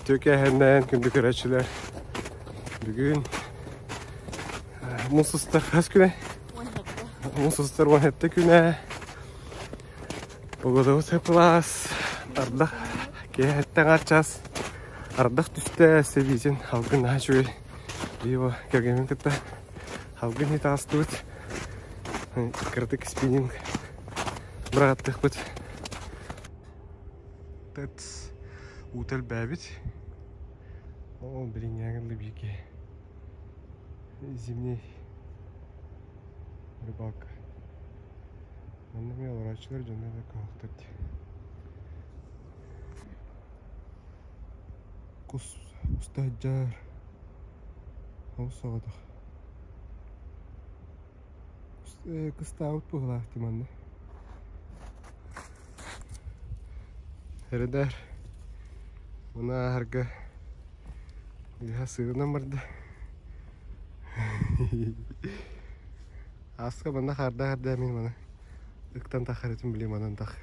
Tökehenden gündük öğretçiler. Bugün Musus'ta kaç güne? Musus'ta 17 güne. Bugün teplas. Ardaq kehetten açacağız. Ardaq düşte seviyecen halkın açıyor. Biyo kergemin kıtta. Halkın hit astut. Kırtık spinning. Bıraktık bit. That's утел бабит. О, блин, ягоды бики. Зимний рыбалка. Аннами врачlar жөнүндө калктырды. Кус устаджар. Хаусагыдык. Кыстаут бугулакты манна. Hereder. Buna harga ya sığınan vardı. Aska bana harda emin bana. Iktan takharetim bileyim anan tak.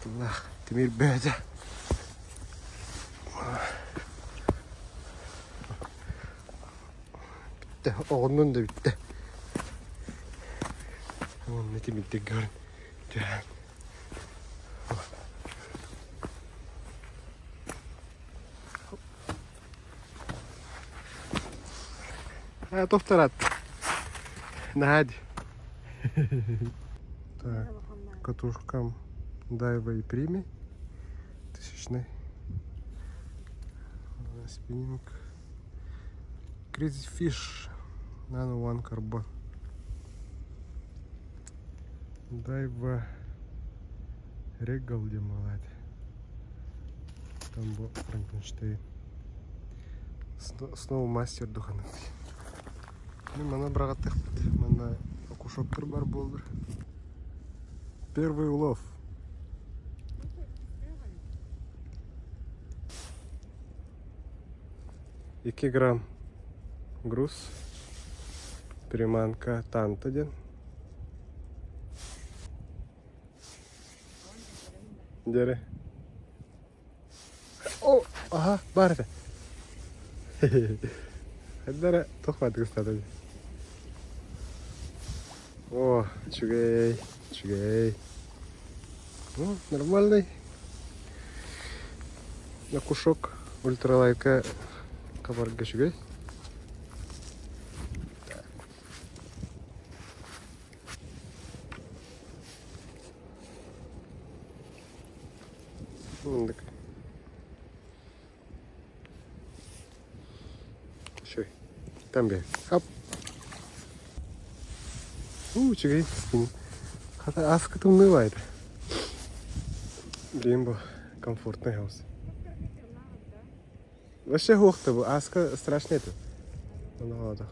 Allah demir böğde. Bitti. Onun da bitti. Onun ne bitti görün. Тофтарат. Нади. Так, катушкам Дайва и Прими. Тысячный. Спиннинг. Crazy Fish. Nano One Carbon. Дайва Регал демалат. Там был Франкенштейн. Снова мастер духанат. Мана брагаттык. Мана окушоктор бар болдур. Первый улов. Iki грамм груз. Приманка Тантаден. Дere. О, ага, бар. Хадара тохват кыстады. О, чугей. Ну, нормальный. На кушок ультралайка кабарга чугей. Şöyle. Там бег. Оп. Чугей. Хотя аска-то умывает. Блин, был комфортный хаус. Вообще хохта был. Аска страшнее-то. На ладах.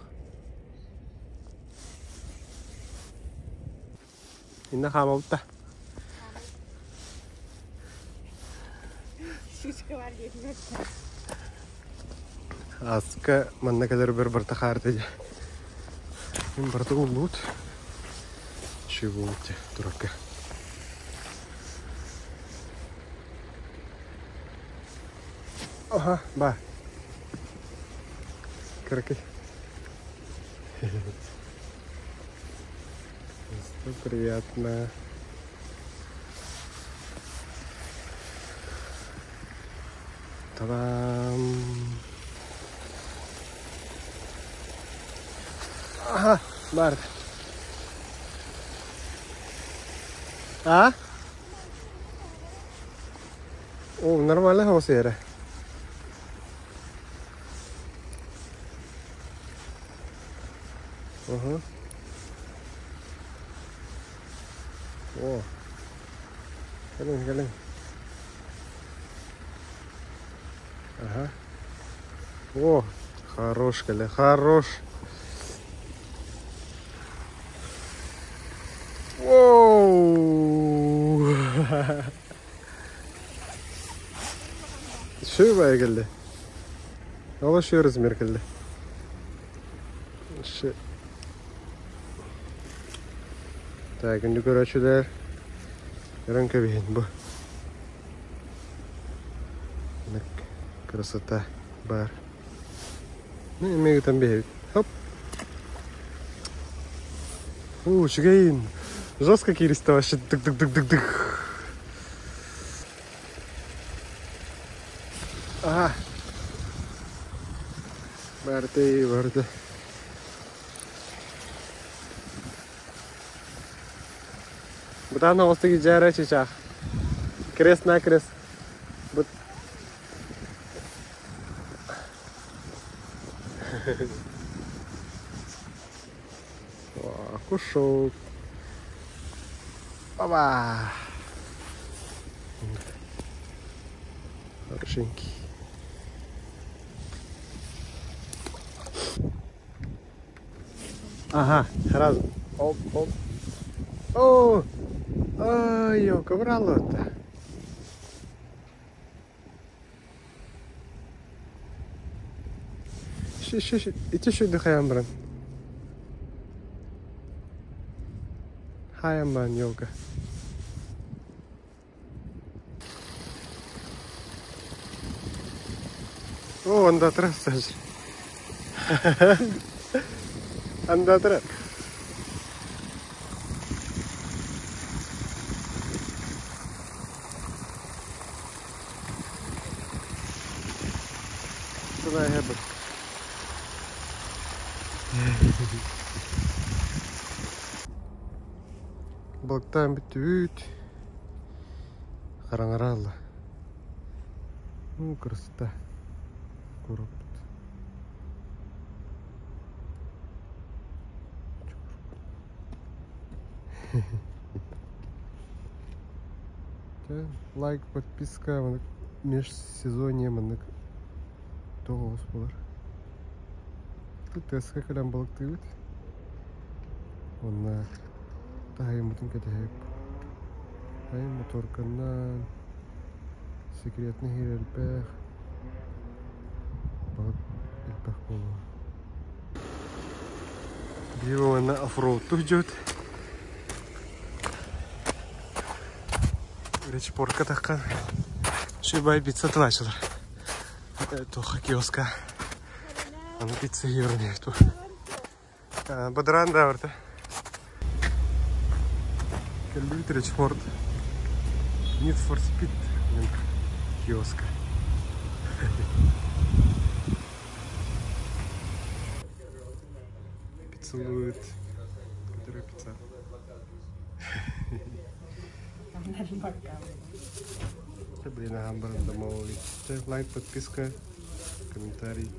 И на хамаута. Аска манна kadar bir бартахарды. Им барта улут. Чего у тебя, дурака? Ага, ба. Краки. Приятно. Та-дам! Ага, бар. А? О, нормально хаос ера. Ага. О. Галин. Ага. О, хорош, Коля, хорош. Оу. Şu baya geldi. Alışıyoruz Merkel'de. Şu. Так, индюк, короче, да. Ранка венбо. Красота бар. Ну и мы там бегают. Хоп. Чугаин. Жестко кириста вообще. Дык-дык-дык-дык-дык. Ага. Барты. Бутан остыги жара чичах. Крест на крест. Кушок. Опа. Хорошенький. Ага, сразу. Оп. О! Ой, коврало-то. Иди сюда, Хаямбран. Хаямбран, йога. О, анда атрас даже. Анда атрас. Туда я бы. Балктан битүүт. Караңаралла. Красота. Курок. Лайк, подписка, межсезонье, тоғыз болар. Тәсқа кәлем балықты өт. Онна тағайым бұтын кәдәйіп. Тағайым моторканнан секретный хер әлпәқ. Балык әлпәқ болуы. Бейбі онна оффроудты жүт. Речпортқа таққан. Шүйбай битса тылайшылар. Тоқа киоска. Аны битса еріне. Бадран да варта. Кәлбіт речпорт. Need for Speed. Киоска. Пиццелует. Которая пицца. Блин, Амбран домой. Лайк, подписка, комментарий.